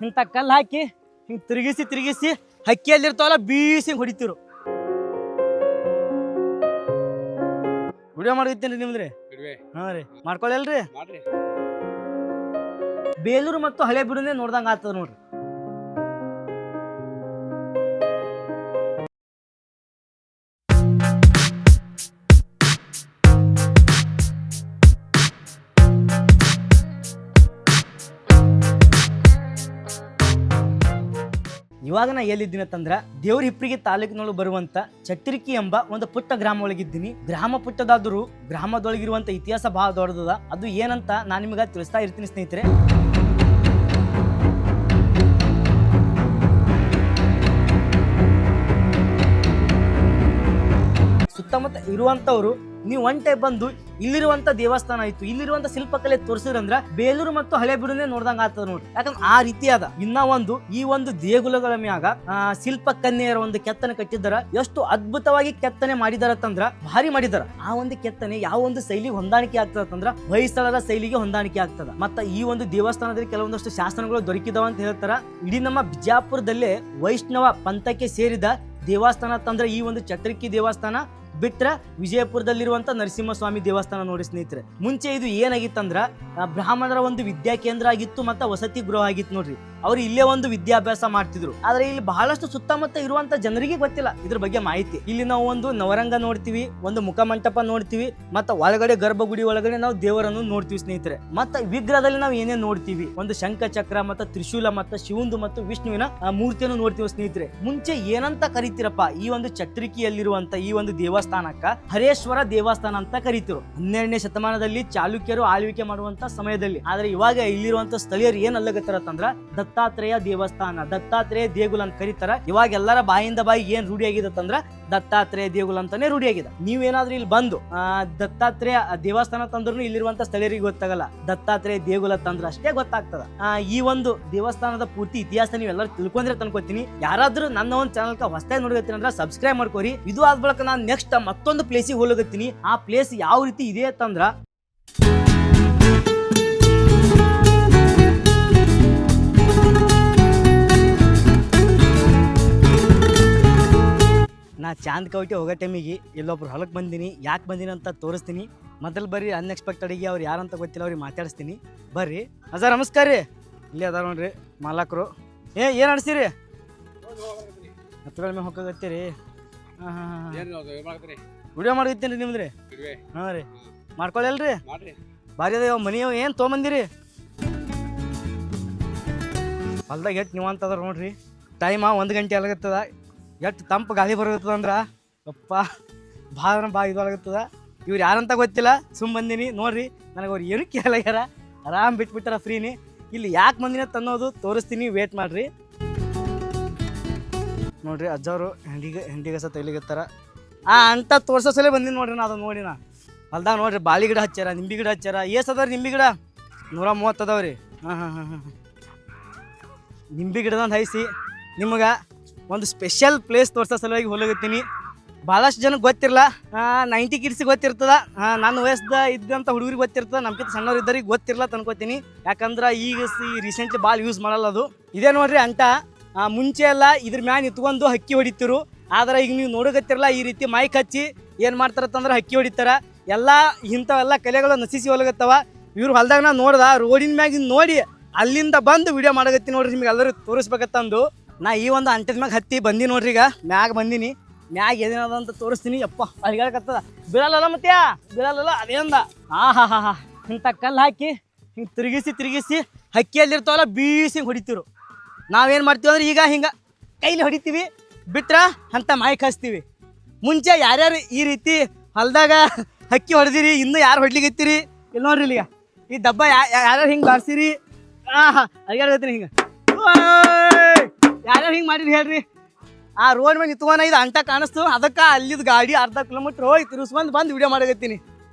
ಇಂಥ ಕಲ್ಲು ಹಾಕಿ ಹಿಂಗೆ ತಿರುಗಿಸಿ ಹಕ್ಕಿಯಲ್ಲಿರ್ತಾವಲ್ಲ ಬೀಸಿ ಹಿಂಗೆ ಹೊಡಿತಿರು. ವಿಡಿಯೋ ಮಾಡಿರ್ತೇನೆ ನಿಮ್ದ್ರಿ. ಹಾಂ ರೀ, ಮಾಡ್ಕೊಳ್ಳಲ್ರಿ. ಬೇಲೂರು ಮತ್ತು ಹಳೆಬೀಡುನೇ ನೋಡ್ದಂಗೆ ಆಗ್ತದ ನೋಡ್ರಿ. ಇವಾಗ ನಾ ಎಲ್ಲಿದ್ದೀನಿ ಅಂತಂದ್ರ ದೇವ್ರ ಹಿಪ್ರಿಗೆ ತಾಲೂಕಿನೊಳಗೆ ಬರುವಂತ ಚಟ್ಟಿರ್ಕಿ ಎಂಬ ಒಂದು ಪುಟ್ಟ ಗ್ರಾಮ ಒಳಗಿದ್ದೀನಿ. ಗ್ರಾಮ ಪುಟ್ಟದಾದರೂ ಗ್ರಾಮದೊಳಗಿರುವಂತ ಇತಿಹಾಸ ಬಹಳ ದೊಡ್ಡದ. ಅದು ಏನಂತ ನಾನು ನಿಮಗೆ ತಿಳಿಸ್ತಾ ಇರ್ತೀನಿ ಸ್ನೇಹಿತರೆ. ಸುತ್ತಮುತ್ತ ಇರುವಂತವ್ರು ನೀವು ಒನ್ ಟೈಪ್ ಬಂದು ಇಲ್ಲಿರುವಂತ ದೇವಸ್ಥಾನ ಆಯ್ತು, ಇಲ್ಲಿರುವಂತ ಶಿಲ್ಪಕಲೆ ತೋರಿಸಿದ್ರಂದ್ರ ಬೇಲೂರು ಮತ್ತು ಹಳೆಬೀಡುನೇ ನೋಡ್ದಂಗ ಆಗ್ತದ ನೋಡ್ರಿ. ಯಾಕಂದ್ರೆ ಆ ರೀತಿ ಅದ. ಇನ್ನ ಒಂದು ಈ ಒಂದು ದೇಗುಲಗಳ ಮ್ಯಾಗ ಶಿಲ್ಪ ಕನ್ಯೆಯರ ಒಂದು ಕೆತ್ತನೆ ಕಟ್ಟಿದ್ದಾರ. ಎಷ್ಟು ಅದ್ಭುತವಾಗಿ ಕೆತ್ತನೆ ಮಾಡಿದಾರತ್ತಂದ್ರ ಭಾರಿ ಮಾಡಿದಾರ. ಆ ಒಂದು ಕೆತ್ತನೆ ಯಾವ ಒಂದು ಶೈಲಿಗೆ ಹೊಂದಾಣಿಕೆ ಆಗ್ತದಂದ್ರ ಹೊಯ್ಸಳರ ಶೈಲಿಗೆ ಹೊಂದಾಣಿಕೆ ಆಗ್ತದ. ಮತ್ತ ಈ ಒಂದು ದೇವಸ್ಥಾನದಲ್ಲಿ ಕೆಲವೊಂದಷ್ಟು ಶಾಸನಗಳು ದೊರಕಿದಾವ ಅಂತ ಹೇಳ್ತಾರ. ಇಡೀ ನಮ್ಮ ಬಿಜಾಪುರದಲ್ಲೇ ವೈಷ್ಣವ ಪಂಥಕ್ಕೆ ಸೇರಿದ ದೇವಸ್ಥಾನ ಅಂತಂದ್ರೆ ಈ ಒಂದು ಚಟ್ರಿಕಿ ದೇವಸ್ಥಾನ ಬಿಟ್ರ ವಿಜಯಪುರದಲ್ಲಿರುವಂತ ನರಸಿಂಹಸ್ವಾಮಿ ದೇವಸ್ಥಾನ ನೋಡಿ ಸ್ನೇಹಿತರೆ. ಮುಂಚೆ ಇದು ಏನಾಗಿತ್ತಂದ್ರ ಬ್ರಾಹ್ಮಣರ ಒಂದು ವಿದ್ಯಾ ಕೇಂದ್ರ ಆಗಿತ್ತು, ಮತ್ತೆ ವಸತಿ ಗೃಹ ಆಗಿತ್ತು ನೋಡ್ರಿ. ಅವ್ರು ಇಲ್ಲೇ ಒಂದು ವಿದ್ಯಾಭ್ಯಾಸ ಮಾಡ್ತಿದ್ರು. ಆದ್ರೆ ಇಲ್ಲಿ ಬಹಳಷ್ಟು ಸುತ್ತಮುತ್ತ ಇರುವಂತ ಜನರಿಗೆ ಗೊತ್ತಿಲ್ಲ ಇದ್ರ ಬಗ್ಗೆ ಮಾಹಿತಿ. ಇಲ್ಲಿ ನಾವು ಒಂದು ನವರಂಗ ನೋಡ್ತೀವಿ, ಒಂದು ಮುಖಮಂಟಪ ನೋಡ್ತೀವಿ, ಮತ್ತೆ ಒಳಗಡೆ ಗರ್ಭಗುಡಿ ಒಳಗಡೆ ನಾವು ದೇವರನ್ನು ನೋಡ್ತೀವಿ ಸ್ನೇಹಿತರೆ. ಮತ್ತೆ ವಿಗ್ರಹದಲ್ಲಿ ನಾವು ಏನೇನ್ ನೋಡ್ತೀವಿ, ಒಂದು ಶಂಖ ಚಕ್ರ, ಮತ್ತೆ ತ್ರಿಶೂಲ, ಮತ್ತೆ ಶಿವಂದು ಮತ್ತು ವಿಷ್ಣುವಿನ ಮೂರ್ತಿಯನ್ನು ನೋಡ್ತೀವಿ ಸ್ನೇಹಿತರೆ. ಮುಂಚೆ ಏನಂತ ಕರಿತೀರಪ್ಪ ಈ ಒಂದು ಚಟ್ರಿಕಿಯಲ್ಲಿರುವಂತ ಈ ಒಂದು ದೇವಸ್ಥಾನಕ್ಕ ಹರೇಶ್ವರ ದೇವಸ್ಥಾನ ಅಂತ ಕರಿತಿರು. 12ನೇ ಶತಮಾನದಲ್ಲಿ ಚಾಲುಕ್ಯರು ಆಳ್ವಿಕೆ ಮಾಡುವಂತ ಸಮಯದಲ್ಲಿ. ಆದ್ರೆ ಇವಾಗ ಇಲ್ಲಿರುವಂತ ಸ್ಥಳೀಯರು ಏನ್ ಅಲ್ಲಗತ್ತಾರಂದ್ರ ದತ್ತಾತ್ರೇಯ ದೇವಸ್ಥಾನ, ದತ್ತಾತ್ರೇಯ ದೇಗುಲ ಅಂತ ಕರೀತಾರ. ಇವಾಗ ಎಲ್ಲರ ಬಾಯಿಂದ ಬಾಯಿಗೆ ಏನ್ ರೂಢಿ ಆಗಿದತ್ತಂದ್ರ ದತ್ತಾತ್ರೇಯ ದೇಗುಲ ಅಂತಾನೆ ರೂಢಿ ಆಗಿದೆ. ನೀವೇನಾದ್ರೂ ಇಲ್ಲಿ ಬಂದು ದತ್ತಾತ್ರೇಯ ದೇವಸ್ಥಾನ ತಂದ್ರು ಇಲ್ಲಿರುವಂತ ಸ್ಥಳೀಯರಿಗೆ ಗೊತ್ತಾಗಲ್ಲ, ದತ್ತಾತ್ರೇಯ ದೇಗುಲ ತಂದ್ರ ಅಷ್ಟೇ ಗೊತ್ತಾಗ್ತದ. ಈ ಒಂದು ದೇವಸ್ಥಾನದ ಪೂರ್ತಿ ಇತಿಹಾಸ ನೀವೆಲ್ಲರೂ ತಿಳ್ಕೊಂಡ್ರೆ ಅನ್ಕೋತೀನಿ. ಯಾರಾದ್ರೂ ನನ್ನ ಒಂದು ಚಾನಲ್ ಹೊಸದಾಗಿ ನೋಡಕತ್ತೀನಿ ಅಂದ್ರೆ ಸಬ್ಸ್ಕ್ರೈಬ್ ಮಾಡ್ಕೋರಿ. ಇದು ಆದ ಬಳಿಕ ನಾನು ನೆಕ್ಸ್ಟ್ ಮತ್ತೊಂದು ಪ್ಲೇಸಿಗೆ ಹೋಗತ್ತೀನಿ. ಆ ಪ್ಲೇಸ್ ಯಾವ ರೀತಿ ಇದೆ ಅಂತಂದ್ರ ನಾ ಚಾಂದ್ ಕವಟಿ ಹೋಗೋ ಟೈಮಿಗೆ ಇಲ್ಲೊಬ್ರು ಹೊಲಕ್ಕೆ ಬಂದೀನಿ. ಯಾಕೆ ಬಂದೀನಿ ಅಂತ ತೋರಿಸ್ತೀನಿ. ಮೊದಲು ಬರ್ರಿ, ಅನ್ಎಕ್ಸ್ಪೆಕ್ಟೆಡ್ಗೆ ಅವ್ರು ಯಾರಂತ ಗೊತ್ತಿಲ್ಲ, ಅವ್ರಿಗೆ ಮಾತಾಡಿಸ್ತೀನಿ ಬರ್ರಿ. ಸರ್ ನಮಸ್ಕಾರ ರೀ. ಇಲ್ಲಿ ಅದಾರ ನೋಡ್ರಿ ಮಾಲಕರು. ಏನು ಅನಿಸ್ತೀರಿ? ಹತ್ತುಗಳ ಮೇಲೆ ಹೋಗತ್ತೀರಿ? ಹಾಂ ಹಾಂ ವಿಡಿಯೋ ಮಾಡಿರ್ತೀನಿ ರೀ ನಿಮ್ದು ರೀ. ಹಾಂ ರೀ, ಮಾಡ್ಕೊಳ್ಳಲ್ರಿ. ಭಾರಿ ಅದ ಮನಿ ಏನು ತೊಗೊಂಬಂದಿರಿ? ಹೊಲ್ದಾಗ ಎಷ್ಟು ನೀವು ಅಂತದ ನೋಡ್ರಿ. ಟೈಮ 1 ಗಂಟೆ ಆಗತ್ತದ. ಎಷ್ಟು ತಂಪು ಗಾಳಿ ಬರತ್ತದ ಅಂದ್ರೆ ಅಪ್ಪ ಭಾಳ ಇದಾಗತ್ತದ. ಇವ್ರು ಯಾರಂತ ಗೊತ್ತಿಲ್ಲ, ಸುಮ್ಮ ಬಂದೀನಿ ನೋಡ್ರಿ. ನನಗೆ ಅವ್ರು ಏನು ಕೇಳಗ್ಯಾರ, ಆರಾಮ್ ಬಿಟ್ಬಿಟ್ಟಾರ ಫ್ರೀನಿ. ಇಲ್ಲಿ ಯಾಕೆ ಬಂದಿನ ಅನ್ನೋದು ತೋರಿಸ್ತೀನಿ, ವೇಟ್ ಮಾಡ್ರಿ. ನೋಡ್ರಿ ಅಜ್ಜವರು ಹೆಂಡಿಗಸ ತೈಲಿಗತ್ತಾರ. ಅಂತ ತೋರ್ಸೋ ಸಲ ಬಂದಿನಿ ನೋಡ್ರಿ. ನಾ ಅದನ್ನು ನೋಡಿ, ನಾ ಹೊಲ್ದಾಗ ನೋಡ್ರಿ ಬಾಳಿ ಗಿಡ ಹಚ್ಚಾರ, ನಿಂಬಿ ಗಿಡ ಹಚ್ಚಾರ. ಏಸ್ ಅದಾವ್ರಿ ನಿಂಬಿ ಗಿಡ? 130 ಅದಾವ್ರಿ. ಹಾಂ ನಿಂಬಿ ಗಿಡದಂದು ಹೈಸಿ ನಿಮಗೆ ಒಂದು ಸ್ಪೆಷಲ್ ಪ್ಲೇಸ್ ತೋರ್ಸೋ ಸಲುವಾಗಿ ಹೋಗತ್ತೀನಿ. ಭಾಳಷ್ಟು ಜನಕ್ಕೆ ಗೊತ್ತಿರಲ್ಲ, 90 ಕಿಡ್ಸಿಗೆ ಗೊತ್ತಿರ್ತದ, ನನ್ನ ವಯಸ್ಸದ ಇದ್ದಂಥ ಹುಡುಗರಿಗೆ ಗೊತ್ತಿರ್ತದೆ, ನಮ್ಗಿಂತ ಸಣ್ಣವ್ರು ಇದ್ದವ್ರಿಗೆ ಗೊತ್ತಿರಲ್ಲ ಅನ್ಕೋತೀನಿ. ಯಾಕಂದ್ರೆ ಈಗ ರೀಸೆಂಟ್ಲಿ ಭಾಳ ಯೂಸ್ ಮಾಡಲ್ಲ ಅದು. ಇದೇ ನೋಡ್ರಿ ಅಂಟ. ಮುಂಚೆ ಎಲ್ಲ ಇದ್ರ ಮ್ಯಾಲ ನಿತ್ಕೊಂಡು ಹಕ್ಕಿ ಹೊಡಿತಿರು. ಆದ್ರೆ ಈಗ ನೀವು ನೋಡಕತ್ತಿರಲ್ಲ, ಈ ರೀತಿ ಮೈಕ್ ಹಚ್ಚಿ ಏನು ಮಾಡ್ತಾರತ್ತಂದ್ರೆ ಹಕ್ಕಿ ಹೊಡಿತಾರ. ಎಲ್ಲ ಇಂಥವೆಲ್ಲ ಕಲೆಗಳು ನಶಿಸಿ ಹೋಗತ್ತವ. ಇವ್ರು ಹೊಲ್ದಾಗ ನಾ ನೋಡ್ದ ರೋಡಿನ ಮ್ಯಾಗ ನೋಡಿ ಅಲ್ಲಿಂದ ಬಂದು ವಿಡಿಯೋ ಮಾಡಕತ್ತೀನಿ ನೋಡ್ರಿ. ನಿಮ್ಗೆ ಎಲ್ಲರೂ ತೋರಿಸ್ಬೇಕತ್ತಂದು ನಾ ಈ ಒಂದು ಅಂಟದ ಮ್ಯಾಗ ಹತ್ತಿ ಬಂದಿ ನೋಡ್ರಿ. ಈಗ ಮ್ಯಾಗ ಬಂದಿನಿ, ಮ್ಯಾಗ ಏನೇನದ ಅಂತ ತೋರಿಸ್ತೀನಿ. ಅಪ್ಪ ಅಲ್ಲಿಗಾಕತ್ತದ, ಬೀಳಲ್ಲ ಮತ್ತೆ ಬೀಳಲ್ಲ ಅದೇಂದ. ಹಾ ಇಂಥ ಕಲ್ಲು ಹಾಕಿ ಹಿಂಗೆ ತಿರುಗಿಸಿ ಹಕ್ಕಿಯಲ್ಲಿರ್ತಾವಲ್ಲ ಬೀಸಿ ಹೊಡಿತಿರು. ನಾವೇನು ಮಾಡ್ತೀವಿ ಅಂದ್ರೆ ಈಗ ಹಿಂಗೆ ಕೈಲಿ ಹೊಡಿತೀವಿ, ಬಿಟ್ರ ಅಂತ ಮೈಕ್ ಹಚ್ತೀವಿ. ಮುಂಚೆ ಯಾರ್ಯಾರು ಈ ರೀತಿ ಹೊಲ್ದಾಗ ಹಕ್ಕಿ ಹೊಡೆದಿರಿ, ಇನ್ನೂ ಯಾರು ಹೊಡ್ಲಿಗತ್ತೀರಿ? ಇಲ್ಲಿ ನೋಡ್ರಿ ಇಲ್ಲಿಗ ಈ ಡಬ್ಬ ಯಾರ್ಯಾರು ಹಿಂಗೆ ಬಾರಿಸಿರಿ. ಅಡ್ಗಾಡ್ತೀನಿ ಹಿಂಗೆ ಯಾರ್ಯಾರು ಹಿಂಗೆ ಮಾಡಿರಿ ಹೇಳ್ರಿ. ಆ ರೋಡ್ ಮೇಲೆ ನಿತ್ಕೊಂಡ ಇದು ಅಂಟ ಕಾಣಿಸ್ತು, ಅದಕ್ಕೆ ಅಲ್ಲಿದ್ದು ಗಾಡಿ ಅರ್ಧ ಕಿಲೋಮೀಟ್ರ್ ಹೋಗಿ ತಿರ್ಸ್ಕೊಂಡು ಬಂದು ವಿಡಿಯೋ ಮಾಡಕತ್ತೀನಿ.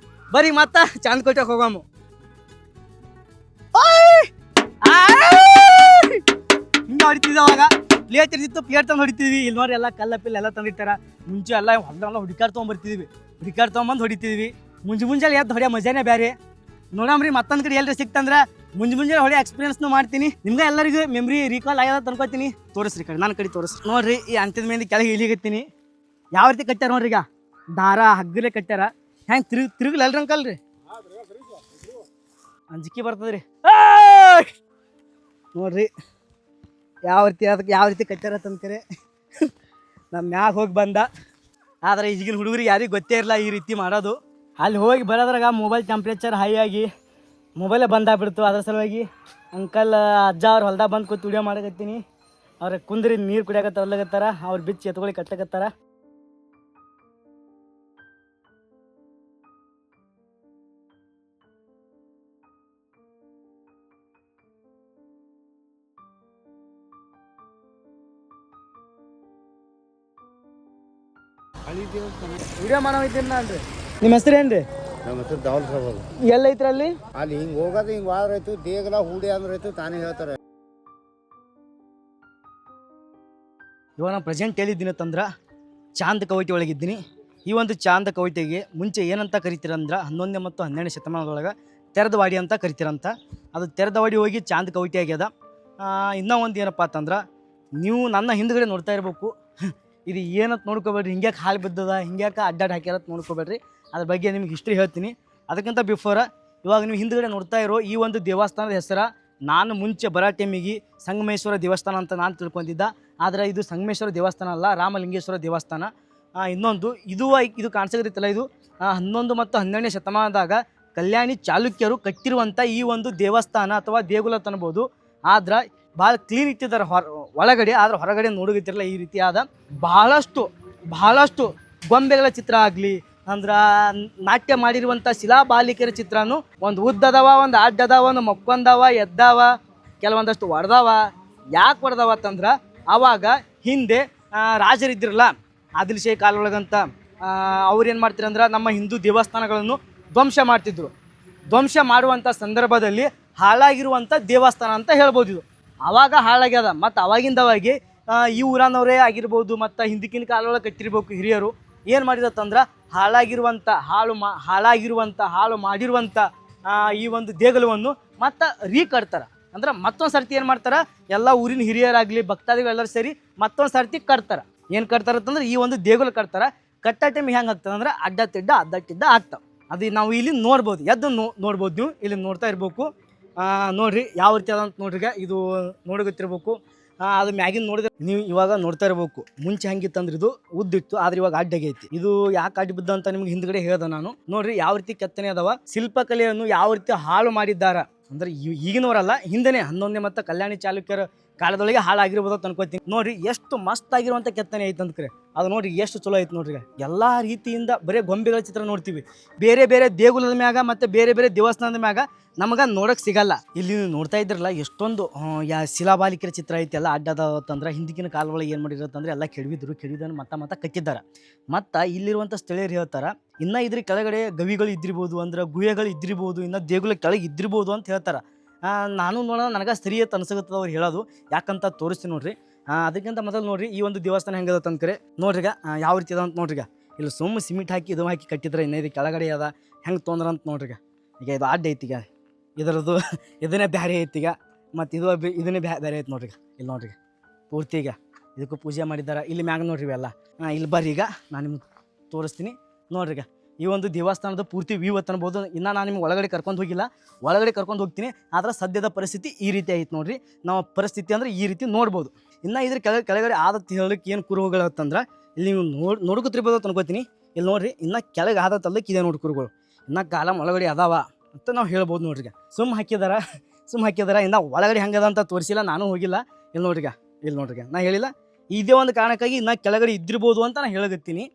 ಬರೀ ಮತ್ತೆ ಚಾಂದ್ಕೋಟೆಗೆ ಹೋಗಮ್ಮ. ಹಿಂಗೆ ಹೊಡಿತಿದ್ದ ಅವಾಗ ಪ್ಲೇಟ್ ಇರ್ತಿತ್ತು, ಪ್ಲೇಟ್ ತಂದು ಹೊಡಿತಿದ್ವಿ. ಇಲ್ಲಿ ನೋಡಿ ಎಲ್ಲ ಕಲ್ಲಪ್ಪಿಲ್ಲ ಎಲ್ಲ ತಂದಿಟ್ಟಾರ. ಮುಂಚೆ ಎಲ್ಲ ಹೊಲದೆಲ್ಲ ಹುಡುಕಾಡ್ ತೊಗೊಂಬರ್ತಿದ್ವಿ, ಹುಡುಕಾಡ್ ತೊಗೊಂಬಂದು ಹೊಡಿತಿದ್ವಿ. ಮುಂಜಾನೆ ಎದ್ದು ಹೊಡಿಯೋ ಮಜಾನೇ ಬೇರೆ. ನೋಡಮ್ರಿ ಮತ್ತೊಂದ್ ಕಡೆ ಎಲ್ರಿ ಸಿಕ್ತಂದ್ರ ಮುಂಜಾನೆ ಹೊಳೆ ಎಕ್ಸ್ಪೀರಿಯನ್ಸ್ನು ಮಾಡ್ತೀನಿ. ನಿಮ್ಗೆ ಎಲ್ಲರಿಗೂ ಮೆಮ್ರಿ ರೀಕಾಲ್ ಆಗ್ಯದ ಅನ್ಕೋತೀನಿ. ತೋರಿಸ್ರಿ ಕಡೆ ನನ್ನ ಕಡೆ ತೋರಿಸ್ರಿ. ನೋಡ್ರಿ ಈ ಅಂತ್ಯದ ಮೇಲೆ ಕೆಳಗೆ ಇಳಿಗತ್ತೀನಿ. ಯಾವ ರೀತಿ ಕಟ್ಟಾರ ನೋಡ್ರಿ, ಈಗ ದಾರ ಹಗ್ಗಲೆ ಕಟ್ಟಾರ. ಹೆಂಗೆ ತಿರುಗ್ಲಲ್ರಿ ಅಂಕಲ್ರಿ, ಅಂಜಿಕೆ ಬರ್ತದ್ರಿ. ನೋಡ್ರಿ ಯಾವ ರೀತಿ ಕಟ್ಟಾರ ತಂದ್ಕರೆ ನಮ್ಮ ಮ್ಯಾಗ ಹೋಗಿ ಬಂದ. ಆದರೆ ಈಗಿನ ಹುಡುಗರಿಗೆ ಯಾರಿಗೂ ಗೊತ್ತೇ ಇರಲ್ಲ ಈ ರೀತಿ ಮಾಡೋದು. ಅಲ್ಲಿ ಹೋಗಿ ಬರೋದ್ರಾಗ ಮೊಬೈಲ್ ಟೆಂಪ್ರೇಚರ್ ಹೈ ಆಗಿ ಮೊಬೈಲೇ ಬಂದಾಗ್ಬಿಡ್ತು. ಅದ್ರ ಸಲುವಾಗಿ ಅಂಕಲ್ ಅಜ್ಜ ಅವ್ರು ಹೊಲ್ದಾಗ ಬಂದು ಕೂತು ವಿಡಿಯೋ ಮಾಡಕತ್ತೀನಿ. ಅವ್ರಿಗೆ ಕುಂದ್ರಿ ನೀರು ಕುಡಿಯಾಕತ್ತ ಹೊಲ್ಲಾಗತ್ತಾರ, ಅವ್ರು ಬಿಚ್ಚಿ ಎತ್ಕೊಳ್ಳಿ ಕಟ್ಟಕತ್ತಾರ. ವಿಡಿಯೋ ಮಾಡೋದಿದ್ದೀನಿ ನಾನು ರೀ. ನಿಮ್ಮ ಹೆಸರು ಏನು ರೀ? ನಮ್ಮ ಹೆಸರು ದಾವಲ್ ಸಾಬ್. ಎಲ್ಲೈತ್ರಿ ಅಲ್ಲಿ? ಅಲ್ಲಿ ಹಿಂಗೆ ಹೋಗೋದು ಹಿಂಗೆ ವಾರ ಆಯ್ತು, ದೇಗಲ ಹೂಡಿ ಅಂದ್ರೆ ಆಯ್ತು, ತಾನೇ ಹೇಳ್ತಾರೆ. ಇವಾಗ ನಾನು ಪ್ರೆಸೆಂಟ್ ಹೇಳಿದ್ದೀನಂತಂದ್ರೆ ಚಾಂದ ಕವಟೆ ಒಳಗಿದ್ದೀನಿ. ಈ ಒಂದು ಚಾಂದ ಕವಟೆಗೆ ಮುಂಚೆ ಏನಂತ ಕರಿತೀರಂದ್ರೆ 11ನೇ ಮತ್ತು 12ನೇ ಶತಮಾನದೊಳಗೆ ತೆರೆದ ವಾಡಿ ಅಂತ ಕರಿತೀರಂತ. ಅದು ತೆರೆದ ವಾಡಿ ಹೋಗಿ ಚಾಂದ ಕವಟೆ ಆಗ್ಯದ. ಇನ್ನೂ ಒಂದು ಏನಪ್ಪ ಅಂತಂದ್ರೆ, ನೀವು ನನ್ನ ಹಿಂದ್ಗಡೆ ನೋಡ್ತಾ ಇರಬೇಕು. ಇದು ಏನಂತ ನೋಡ್ಕೋಬೇಡ್ರಿ, ಹಿಂಗ್ಯಾಕೆ ಹಾಲು ಬಿದ್ದದ, ಹಿಂಗ್ಯಾಕೆ ಅಡ್ಡಾಡಿ ಹಾಕ್ಯಾರತ್ ನೋಡ್ಕೋಬೇಡ್ರಿ. ಅದ್ರ ಬಗ್ಗೆ ನಿಮ್ಗೆ ಹಿಸ್ಟ್ರಿ ಹೇಳ್ತೀನಿ. ಅದಕ್ಕಿಂತ ಬಿಫೋರ ಇವಾಗ ನೀವು ಹಿಂದ್ಗಡೆ ನೋಡ್ತಾ ಇರೋ ಈ ಒಂದು ದೇವಸ್ಥಾನದ ಹೆಸರು ನಾನು ಮುಂಚೆ ಬರೋ ಟೈಮಿಗೆ ಸಂಗಮೇಶ್ವರ ದೇವಸ್ಥಾನ ಅಂತ ನಾನು ತಿಳ್ಕೊಂಡಿದ್ದ. ಆದರೆ ಇದು ಸಂಗಮೇಶ್ವರ ದೇವಸ್ಥಾನ ಅಲ್ಲ, ರಾಮಲಿಂಗೇಶ್ವರ ದೇವಸ್ಥಾನ. ಇನ್ನೊಂದು ಇದು ಕಾಣಿಸಕತ್ತೈತಲ್ಲ, ಇದು 11 ಮತ್ತು 12ನೇ ಶತಮಾನದಾಗ ಕಲ್ಯಾಣಿ ಚಾಲುಕ್ಯರು ಕಟ್ಟಿರುವಂಥ ಈ ಒಂದು ದೇವಸ್ಥಾನ ಅಥವಾ ದೇಗುಲ ತನ್ಬೋದು. ಆದ್ರೆ ಭಾಳ ಕ್ಲೀನ್ ಇಟ್ಟಿದ್ದಾರೆ ಒಳಗಡೆ. ಆದ್ರೆ ಹೊರಗಡೆ ನೋಡೋಗತ್ತಿರಲ್ಲ ಈ ರೀತಿಯಾದ ಬಹಳಷ್ಟು ಗೊಂಬೆಗಳ ಚಿತ್ರ ಆಗಲಿ, ಅಂದ್ರೆ ನಾಟ್ಯ ಮಾಡಿರುವಂಥ ಶಿಲಾಬಾಲಿಕೆಯರ ಚಿತ್ರನೂ ಒಂದು ಉದ್ದದವ, ಒಂದು ಅಡ್ಡದವ, ಒಂದು ಮಕ್ಕೊಂದವ, ಎದ್ದಾವ, ಕೆಲವೊಂದಷ್ಟು ಹೊಡೆದವ. ಯಾಕೆ ಹೊಡೆದವ ಅಂತಂದ್ರೆ ಆವಾಗ ಹಿಂದೆ ರಾಜರಿದ್ದಿರಲ್ಲ, ಆದಿಲ್ ಶೇಖ್ ಕಾಲೊಳಗಂತ ಅವ್ರೇನು ಮಾಡ್ತಿರಂದ್ರೆ ನಮ್ಮ ಹಿಂದೂ ದೇವಸ್ಥಾನಗಳನ್ನು ಧ್ವಂಸ ಮಾಡ್ತಿದ್ರು. ಧ್ವಂಸ ಮಾಡುವಂಥ ಸಂದರ್ಭದಲ್ಲಿ ಹಾಳಾಗಿರುವಂಥ ದೇವಸ್ಥಾನ ಅಂತ ಹೇಳ್ಬೋದು ಇದು. ಆವಾಗ ಹಾಳಾಗ್ಯದ. ಮತ್ತು ಅವಾಗಿಂದವಾಗಿ ಈ ಊರನವರೇ ಆಗಿರ್ಬೋದು ಮತ್ತು ಹಿಂದಕ್ಕಿನ ಕಾಲೊಳಗೆ ಕಟ್ಟಿರ್ಬೇಕು ಹಿರಿಯರು ಏನು ಮಾಡಿರತ್ತಂದ್ರೆ ಹಾಳು ಮಾಡಿರುವಂಥ ಈ ಒಂದು ದೇಗುಲವನ್ನು ಮತ್ತು ಕಟ್ತಾರೆ. ಅಂದ್ರೆ ಮತ್ತೊಂದು ಸರ್ತಿ ಏನು ಮಾಡ್ತಾರೆ, ಎಲ್ಲ ಊರಿನ ಹಿರಿಯರಾಗಲಿ ಭಕ್ತಾದಿಗಳು ಎಲ್ಲರೂ ಸೇರಿ ಮತ್ತೊಂದು ಸರ್ತಿ ಕಟ್ತಾರೆ. ಏನು ಕಟ್ತಾರೆ ಅಂತಂದ್ರೆ ಈ ಒಂದು ದೇಗುಲ ಕಟ್ತಾರೆ. ಕಟ್ಟ ಟೈಮ್ ಹೆಂಗೆ ಆಗ್ತದೆ ಅಂದ್ರೆ ಅಡ್ಡ ತಿಡ್ಡ ಆಗ್ತಾವೆ. ಅದು ನಾವು ಇಲ್ಲಿ ನೋಡ್ಬೋದು, ನೋಡ್ಬೋದು. ನೀವು ಇಲ್ಲಿ ನೋಡ್ತಾ ಇರ್ಬೇಕು. ನೋಡಿರಿ ಯಾವ ರೀತಿ ಅದಂತ ನೋಡ್ರಿ. ಇದು ನೋಡೋಗತ್ತಿರ್ಬೇಕು. ಅದು ಮ್ಯಾಗಿನ ನೋಡಿದ್ರೆ ನೀವು ಇವಾಗ ನೋಡ್ತಾ ಇರ್ಬೇಕು. ಮುಂಚೆ ಹೆಂಗಿತ್ತಂದ್ರೆ ಇದು ಉದ್ದಿತ್ತು, ಆದ್ರೆ ಇವಾಗ ಅಡ್ಡಗೈತಿ. ಇದು ಯಾಕೆ ಅಡ್ಡ ಬಿದ್ದ ಅಂತ ನಿಮ್ಗೆ ಹಿಂದ್ಗಡೆ ಹೇಳ್ದೆ ನಾನು. ನೋಡ್ರಿ ಯಾವ ರೀತಿ ಕೆತ್ತನೆ ಅದಾವ, ಶಿಲ್ಪಕಲೆಯನ್ನು ಯಾವ ರೀತಿ ಹಾಳು ಮಾಡಿದ್ದಾರ ಅಂದ್ರೆ ಈಗಿನವರಲ್ಲ, ಹಿಂದೆನೇ 11ನೇ ಮತ್ತು ಕಲ್ಯಾಣಿ ಚಾಲುಕ್ಯರ ಕಾಲದೊಳಗೆ ಹಾಳಾಗಿರ್ಬೋದು ಅಂತ ಅನ್ಕೋತೀನಿ. ನೋಡ್ರಿ ಎಷ್ಟು ಮಸ್ತ್ ಆಗಿರುವಂಥ ಕೆತ್ತನೆ ಐತೆ ಅಂದ್ಕ್ರೆ ಅದು ನೋಡ್ರಿ ಎಷ್ಟು ಚಲೋ ಐತೆ ನೋಡ್ರಿ. ಎಲ್ಲ ರೀತಿಯಿಂದ ಬರೀ ಗೊಂಬೆಗಳ ಚಿತ್ರ ನೋಡ್ತೀವಿ. ಬೇರೆ ದೇಗುಲದ ಮ್ಯಾಗ ಮತ್ತು ಬೇರೆ ದೇವಸ್ಥಾನದ ಮ್ಯಾಗ ನಮಗೆ ನೋಡೋಕೆ ಸಿಗಲ್ಲ. ಇಲ್ಲಿ ನೀವು ನೋಡ್ತಾ ಇದ್ರಲ್ಲ ಎಷ್ಟೊಂದು ಶಿಲಾಬಾಲಿಕೆಯ ಚಿತ್ರ ಐತಿ. ಎಲ್ಲ ಅಡ್ಡದಂದ್ರೆ ಹಿಂದಿನ ಕಾಲದೊಳಗೆ ಏನು ಮಾಡಿರತ್ತಂದ್ರೆ ಎಲ್ಲ ಕೆಡವಿದನ್ನು ಮತ್ತೆ ಕಟ್ಟಿದ್ದಾರೆ. ಮತ್ತು ಇಲ್ಲಿರುವಂಥ ಸ್ಥಳೀಯರು ಹೇಳ್ತಾರೆ, ಇನ್ನೂ ಇದ್ರ ಕೆಳಗಡೆ ಗವಿಗಳು ಇದ್ದಿರ್ಬೋದು, ಅಂದ್ರೆ ಗುಹೆಗಳು ಇದ್ದಿರ್ಬೋದು, ಇನ್ನು ದೇಗುಲ ಕೆಳಗೆ ಇದ್ದಿರ್ಬೋದು ಅಂತ ಹೇಳ್ತಾರೆ. ನಾನು ನೋಡೋಣ ನನಗೆ ಸರಿ ಅಂತ ಅನ್ಸಕತ್ತದ ಅವ್ರು ಹೇಳೋದು. ಯಾಕಂತ ತೋರಿಸ್ತೀನಿ ನೋಡ್ರಿ. ಅದಕ್ಕಿಂತ ಮೊದಲು ನೋಡ್ರಿ ಈ ಒಂದು ದೇವಸ್ಥಾನ ಹೆಂಗದ ಅಂತಂದ್ರೆ ನೋಡ್ರಿಗ ಯಾವ ರೀತಿ ಅದ ಅಂತ ನೋಡ್ರಿಗ. ಇಲ್ಲಿ ಸಿಮೆಂಟ್ ಹಾಕಿ ಇದು ಹಾಕಿ ಕಟ್ಟಿದ್ರೆ ಇನ್ನು ಇದು ಕೆಳಗಡೆ ಅದ ಹೆಂಗೆ ತೊಂದ್ರೆ ಅಂತ ನೋಡ್ರಿಗ. ಈಗ ಇದು ಅಡ್ಡ ಐತಿಗ, ಇದರದ್ದು ಇದನ್ನೇ ಬೇರೆ ಐತಿಗ, ಮತ್ತು ಇದನ್ನೇ ಬೇರೆ ಐತಿ ನೋಡ್ರಿಗ. ಇಲ್ಲಿ ನೋಡ್ರಿ ಪೂರ್ತಿ ಈಗ ಇದಕ್ಕೂ ಪೂಜೆ ಮಾಡಿದ್ದಾರೆ. ಇಲ್ಲಿ ಮ್ಯಾಗ ನೋಡ್ರಿ ಎಲ್ಲ. ಇಲ್ಲಿ ಬರ್ರಿ, ಈಗ ನಾನು ನಿಮ್ಗೆ ತೋರಿಸ್ತೀನಿ ನೋಡ್ರಿಗ. ಈ ಒಂದು ದೇವಸ್ಥಾನದ ಪೂರ್ತಿ ವ್ಯೂ ಅನ್ಬೋದು. ಇನ್ನು ನಾನು ನಿಮ್ಗೆ ಒಳಗಡೆ ಕರ್ಕೊಂಡು ಹೋಗಿಲ್ಲ, ಒಳಗಡೆ ಕರ್ಕೊಂಡು ಹೋಗ್ತೀನಿ. ಆದರೆ ಸದ್ಯದ ಪರಿಸ್ಥಿತಿ ಈ ರೀತಿ ಐತೆ ನೋಡ್ರಿ. ನಾವು ಪರಿಸ್ಥಿತಿ ಅಂದರೆ ಈ ರೀತಿ ನೋಡ್ಬೋದು. ಇನ್ನು ಇದ್ರ ಕೆಳಗಡೆ ಆದತ್ತು ಹೇಳಕ್ಕೆ ಏನು ಕುರುಹುಗಳು ಅಂತಂದ್ರೆ ಇಲ್ಲಿ ನೀವು ನೋಡ್ಕೊತಿರ್ಬೋದು ಅಂತ ಅನ್ಕೋತೀನಿ. ಇಲ್ಲಿ ನೋಡ್ರಿ ಇನ್ನು ಕೆಳಗೆ ಆದತ್ತಲ್ಲಕ್ಕೆ ಇದೆ ನೋಡಿ ಕುರುಗಳು. ಇನ್ನು ಕಾಲಮ್ ಒಳಗಡೆ ಅದಾವ ಅಂತ ನಾವು ಹೇಳ್ಬೋದು ನೋಡ್ರಿ. ಸುಮ್ಮ ಹಾಕಿದಾರ. ಇನ್ನು ಒಳಗಡೆ ಹೆಂಗದ ಅಂತ ತೋರಿಸಿಲ್ಲ, ನಾನು ಹೋಗಿಲ್ಲ. ಇಲ್ಲಿ ನೋಡ್ರಿ ನಾ ಹೇಳಿಲ್ಲ, ಇದೇ ಒಂದು ಕಾರಣಕ್ಕಾಗಿ ಇನ್ನು ಕೆಳಗಡೆ ಇದ್ದಿರ್ಬೋದು ಅಂತ ನಾನು ಹೇಳಗತ್ತೀನಿ.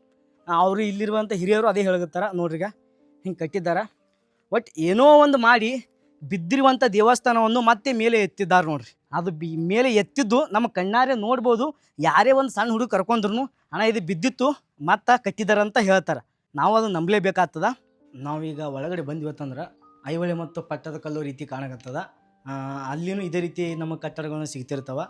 ಅವರು ಇಲ್ಲಿರುವಂಥ ಹಿರಿಯರು ಅದೇ ಹೇಳಗತ್ತಾರ ನೋಡ್ರಿಗ. ಹಿಂಗೆ ಕಟ್ಟಿದ್ದಾರೆ. ಒಟ್ಟು ಏನೋ ಒಂದು ಮಾಡಿ ಬಿದ್ದಿರುವಂಥ ದೇವಸ್ಥಾನವನ್ನು ಮತ್ತೆ ಮೇಲೆ ಎತ್ತಿದ್ದಾರೆ ನೋಡ್ರಿ. ಅದು ಮೇಲೆ ಎತ್ತಿದ್ದು ನಮ್ಮ ಕಣ್ಣಾರೆ ನೋಡ್ಬೋದು. ಯಾರೇ ಒಂದು ಸಣ್ಣ ಹುಡುಗ ಕರ್ಕೊಂಡ್ರು ಅಣ್ಣ ಇದು ಬಿದ್ದಿತ್ತು ಮತ್ತು ಕಟ್ಟಿದ್ದಾರೆ ಅಂತ ಹೇಳ್ತಾರೆ. ನಾವು ಅದು ನಂಬಲೇಬೇಕಾಗ್ತದ. ನಾವೀಗ ಒಳಗಡೆ ಬಂದಿವತ್ತಂದ್ರೆ ಐಹೊಳೆ ಮತ್ತು ಪಟ್ಟದಕಲ್ಲು ರೀತಿ ಕಾಣಕತ್ತದ. ಅಲ್ಲಿನೂ ಇದೇ ರೀತಿ ನಮ್ಮ ಕಟ್ಟಡಗಳನ್ನು ಸಿಗ್ತಿರ್ತಾವೆ.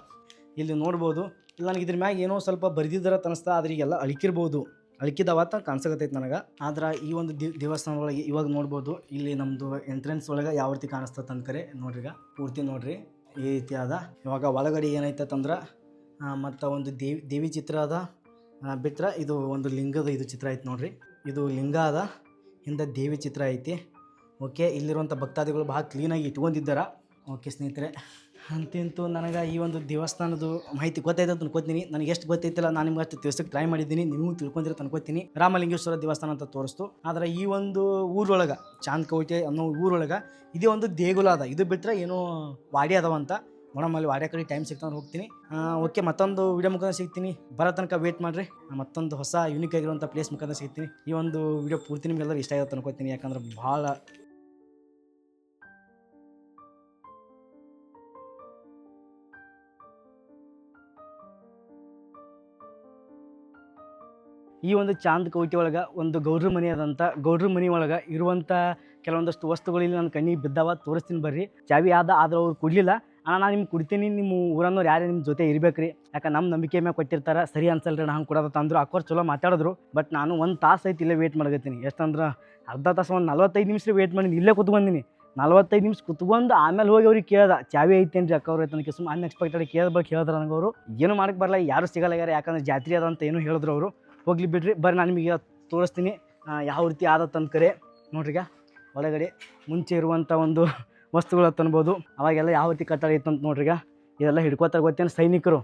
ಇಲ್ಲಿ ನೋಡ್ಬೋದು. ಇಲ್ಲ ನನಗೆ ಇದ್ರ ಮ್ಯಾಗ ಏನೋ ಸ್ವಲ್ಪ ಬರೆದಿದ್ದಾರ ತನಿಸ್ತಾ, ಆದ್ರೆ ಈಗೆಲ್ಲ ಅಳಿಕಿರ್ಬೋದು. ಅಳ್ಕಿದಾವ ಅಂತ ಕಾಣಿಸಕತ್ತೈತೆ ನನಗೆ. ಆದ್ರೆ ಈ ಒಂದು ದೇವಸ್ಥಾನ ಒಳಗೆ ಇವಾಗ ನೋಡ್ಬೋದು, ಇಲ್ಲಿ ನಮ್ಮದು ಎಂಟ್ರೆನ್ಸ್ ಒಳಗೆ ಯಾವ ರೀತಿ ಕಾಣಿಸ್ತದೆ ಅಂದ್ಕರೆ ನೋಡ್ರಿ. ಈಗ ಪೂರ್ತಿ ನೋಡ್ರಿ ಈ ರೀತಿ ಅದ. ಇವಾಗ ಒಳಗಡೆ ಏನೈತಂದ್ರೆ ಮತ್ತು ಒಂದು ದೇವಿ ಚಿತ್ರ ಅದ, ಬಿಟ್ರೆ ಇದು ಒಂದು ಲಿಂಗದ ಇದು ಚಿತ್ರ ಐತೆ ನೋಡ್ರಿ. ಇದು ಲಿಂಗ ಅದ, ಹಿಂದೆ ದೇವಿ ಚಿತ್ರ ಐತಿ. ಓಕೆ, ಇಲ್ಲಿರುವಂಥ ಭಕ್ತಾದಿಗಳು ಭಾಳ ಕ್ಲೀನಾಗಿ ಇಟ್ಕೊಂಡಿದ್ದಾರೆ. ಓಕೆ ಸ್ನೇಹಿತರೆ, ಅಂತೂ ನನಗೆ ಈ ಒಂದು ದೇವಸ್ಥಾನದ ಮಾಹಿತಿ ಗೊತ್ತೈತೆ ಅಂತ ಅನ್ಕೋತೀನಿ. ನನಗೆ ಎಷ್ಟು ಗೊತ್ತೈತಿಲ್ಲ ನಾನು ನಿಮ್ಗೆ ಅಷ್ಟು ತಿಳ್ಸಕ್ಕೆ ಟ್ರೈ ಮಾಡಿದ್ದೀನಿ, ನಿಮಗೂ ತಿಳ್ಕೊಂಡಿರೋ ಅನ್ಕೋತೀನಿ. ರಾಮಲಿಂಗೇಶ್ವರ ದೇವಸ್ಥಾನ ಅಂತ ತೋರಿಸ್ತು. ಆದರೆ ಈ ಒಂದು ಊರೊಳಗೆ ಚಾಂದ್ಕವಟೆ ಅನ್ನೋ ಊರೊಳಗೆ ಇದೇ ಒಂದು ದೇಗುಲ ಅದ. ಇದು ಬಿಟ್ಟರೆ ಏನೋ ವಾಡಿ ಅದಾವಂತ. ನೋಡಮ್ಮಲ್ಲಿ ವಾಡ್ಯ ಕಡೆ ಟೈಮ್ ಸಿಗ್ತಾನೆ ಹೋಗ್ತೀನಿ. ಓಕೆ, ಮತ್ತೊಂದು ವಿಡಿಯೋ ಮುಖಾಂತರ ಸಿಗ್ತೀನಿ. ಬರೋ ತನಕ ವೇಟ್ ಮಾಡಿರಿ. ಮತ್ತೊಂದು ಹೊಸ ಯೂನಿಕ್ ಆಗಿರುವಂಥ ಪ್ಲೇಸ್ ಮುಖಾಂತರ ಸಿಗ್ತೀನಿ. ಈ ಒಂದು ವಿಡಿಯೋ ಪೂರ್ತಿ ನಿಮ್ಗೆಲ್ಲರೂ ಇಷ್ಟ ಆಗುತ್ತೆ ಅನ್ಕೋತೀನಿ, ಯಾಕಂದ್ರೆ ಭಾಳ ಈ ಒಂದು ಚಾಂದ್ಕವಟೆ ಒಳಗೆ ಒಂದು ಗೌಡ್ರ ಮನೆ ಅದಂತ. ಗೌಡ್ರ ಮನೆ ಒಳಗೆ ಇರುವಂಥ ಕೆಲವೊಂದಷ್ಟು ವಸ್ತುಗಳು ಇಲ್ಲಿ ನನ್ನ ಕಣ್ಣಿಗೆ ಬಿದ್ದಾವ, ತೋರಿಸ್ತೀನಿ ಬರ್ರಿ. ಚಾವಿ ಆದ್ರೆ ಅವ್ರು ಕೊಡಲಿಲ್ಲ. ನಾನು ನಿಮ್ಗೆ ಕೊಡ್ತೀನಿ, ನಿಮ್ಮ ಊರನ್ನೋರು ಯಾರೇ ನಿಮ್ಮ ಜೊತೆ ಇರಬೇಕ್ರಿ. ಯಾಕೆ ನಮ್ಮ ನಂಬಿಕೆ ಮೇಲೆ ಕೊಟ್ಟಿರ್ತಾರೆ. ಸರಿ ಅನ್ಸಲ್ರಿ ನಾನು ಕೊಡೋದತ್ತ ಅಂದರು. ಅಕ್ಕೋರು ಚಲೋ ಮಾತಾಡಿದ್ರು. ಬಟ್ ನಾನು ಒಂದು ತಾಸು ಐತಿ ಇಲ್ಲೇ ವೇಟ್ ಮಾಡಕತ್ತೀನಿ. ಎಷ್ಟಂದ್ರೆ ಅರ್ಧ ತಾಸು, ಒಂದು 45 ನಿಮಿಷ ವೇಟ್ ಮಾಡಿ ಇಲ್ಲೇ ಕೂತ್ಕೊಂದಿನಿ. 45 ನಿಮಿಷ ಕೂತ್ಕೊಂಡು ಆಮೇಲೆ ಹೋಗಿ ಅವ್ರಿಗೆ ಕೇಳ್ದೆ, ಚಾವಿ ಐತೇನ್ರಿ ಅಕ್ಕವ್ರು ಐತೆ ನನಗೆ. ಸುಮ್ಮನೆ ಅನ್ಎಕ್ಸ್ಪೆಕ್ಟೆಡ್ ಹೇಳಿದ್ರೆ ನನಗೆ ಅವರು ಏನು ಮಾಡಕ್ಕೆ ಬರಲ್ಲ, ಯಾರು ಸಿಗಲ್ಲ ಯಾಕಂದ್ರೆ ಜಾತ್ರೆ ಅದ ಅಂತ ಏನೂ ಹೇಳಿದ್ರು ಅವರು. ಹೋಗ್ಲಿ ಬಿಡ್ರಿ, ಬರ್ರಿ ನಾನು ನಿಮಗೆ ತೋರಿಸ್ತೀನಿ ಯಾವ ರೀತಿ ಆದತ್ತು ಅಂದ್ಕರೆ ನೋಡ್ರಿಗ. ಒಳಗಡೆ ಮುಂಚೆ ಇರುವಂಥ ಒಂದು ವಸ್ತುಗಳು ಅನ್ಬೋದು. ಅವಾಗೆಲ್ಲ ಯಾವ ರೀತಿ ಕಟ್ಟಡ ಇತ್ತಂತ ನೋಡ್ರಿಗ. ಇದೆಲ್ಲ ಹಿಡ್ಕೋತಾರೆ ಗೊತ್ತೇನು ಸೈನಿಕರು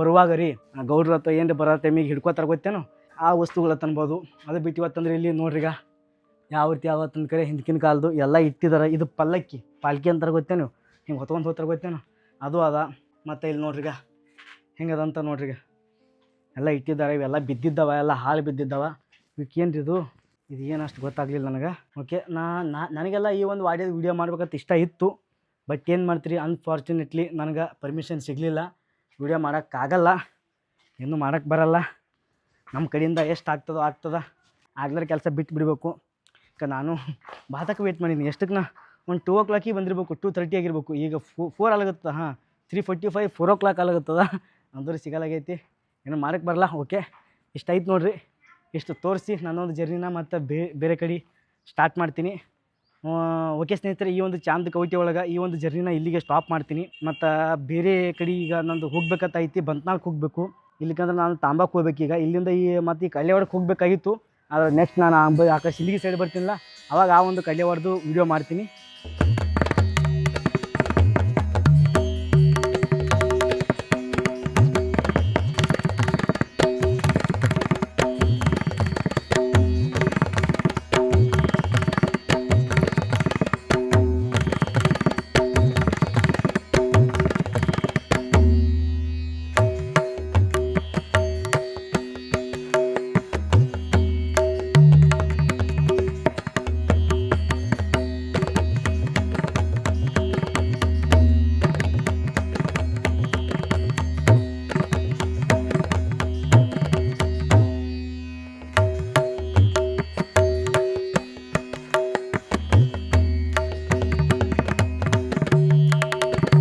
ಬರುವಾಗ ರೀ, ಗೌಡ್ರ ಅಥವಾ ಏನು ಬರೋ ಟೈಮಿಗೆ ಹಿಡ್ಕೋತಾರೆ ಗೊತ್ತೇನು ಆ ವಸ್ತುಗಳು ಅನ್ಬೋದು. ಅದು ಬಿಟ್ಟು ಇವತ್ತಂದ್ರೆ ಇಲ್ಲಿ ನೋಡ್ರಿಗ ಯಾವ ರೀತಿ ಆವತ್ತು ಅಂದ್ಕರೆ ಹಿಂದಿನ ಕಾಲದ್ದು ಎಲ್ಲ ಇಟ್ಟಿದ್ದಾರೆ. ಇದು ಪಾಲ್ಕಿ ಅಂತಾರೆ ಗೊತ್ತೇನು, ಹಿಂಗೆ ಹೊತ್ಕೊಂಡು ಹೋಗ್ತಾರೆ ಗೊತ್ತೇನು, ಅದು ಅದ. ಮತ್ತು ಇಲ್ಲಿ ನೋಡ್ರಿಗ ಹೆಂಗದಂತ ನೋಡ್ರಿಗ ಎಲ್ಲ ಇಟ್ಟಿದ್ದಾರೆ. ಇವೆಲ್ಲ ಬಿದ್ದಿದ್ದಾವ, ಎಲ್ಲ ಹಾಳು ಬಿದ್ದಿದ್ದಾವ. ಇವಕ್ಕೇನ್ರಿ ಇದು ಏನು ಅಷ್ಟು ಗೊತ್ತಾಗಲಿಲ್ಲ ನನಗೆ. ಓಕೆ, ನನಗೆಲ್ಲ ಈ ಒಂದು ವಾಡಿಯೋದು ವೀಡಿಯೋ ಮಾಡ್ಬೇಕಂತ ಇಷ್ಟ ಇತ್ತು. ಬಟ್ ಏನು ಮಾಡ್ತೀರಿ, ಅನ್ಫಾರ್ಚುನೇಟ್ಲಿ ನನಗೆ ಪರ್ಮಿಷನ್ ಸಿಗಲಿಲ್ಲ. ವೀಡಿಯೋ ಮಾಡೋಕ್ಕಾಗಲ್ಲ, ಏನೂ ಮಾಡೋಕ್ಕೆ ಬರಲ್ಲ. ನಮ್ಮ ಕಡೆಯಿಂದ ಎಷ್ಟು ಆಗ್ತದ ಆಗ್ಲಾರ ಕೆಲಸ ಬಿಟ್ಟು ಬಿಡಬೇಕು. ನಾನು ಭಾತಕ್ಕೆ ವೇಟ್ ಮಾಡೀನಿ. ಎಷ್ಟಕ್ಕೆ ಒಂದು 2 o'clock ಬಂದಿರಬೇಕು, 2:30 ಆಗಿರ್ಬೇಕು. ಈಗ 4 ಆಗುತ್ತೆ. 3:45 4 o'clock ಆಗುತ್ತದ. ಅಂದ್ರೆ ಸಿಗಲಾಗೈತಿ, ಏನೂ ಮಾಡೋಕ್ಕೆ ಬರಲ್ಲ. ಓಕೆ, ಇಷ್ಟ ಐತೆ ನೋಡಿರಿ. ಇಷ್ಟು ತೋರಿಸಿ ನನ್ನೊಂದು ಜರ್ನಿನ ಮತ್ತು ಬೇರೆ ಕಡೆ ಸ್ಟಾರ್ಟ್ ಮಾಡ್ತೀನಿ. ಓಕೆ ಸ್ನೇಹಿತರೆ, ಈ ಒಂದು ಚಾಂದ್ಕವಟೆ ಒಳಗೆ ಈ ಒಂದು ಜರ್ನಿನ ಇಲ್ಲಿಗೆ ಸ್ಟಾಪ್ ಮಾಡ್ತೀನಿ. ಮತ್ತು ಬೇರೆ ಕಡೆ ಈಗ ನಂದು ಹೋಗ್ಬೇಕಂತ ಐತಿ, ಬಂತ್ನಾಳಕ್ಕೆ ಹೋಗಬೇಕು. ಇಲ್ಲಿಕಂದ್ರೆ ನಾನು ತಾಂಬಾಕ್ಕೆ ಹೋಗ್ಬೇಕೀಗ. ಇಲ್ಲಿಂದ ಮತ್ತು ಈ ಕಳ್ಳೆವಾಡಕ್ಕೆ ಹೋಗಬೇಕಾಗಿತ್ತು. ಆದರೆ ನೆಕ್ಸ್ಟ್ ನಾನು ಆಕಾಶ ಇಲ್ಲಿಗೆ ಸೈಡ್ ಬರ್ತೀನಿಲ್ಲ, ಅವಾಗ ಆ ಒಂದು ಕಳ್ಳೆವಾಡ್ದು ವೀಡಿಯೋ ಮಾಡ್ತೀನಿ.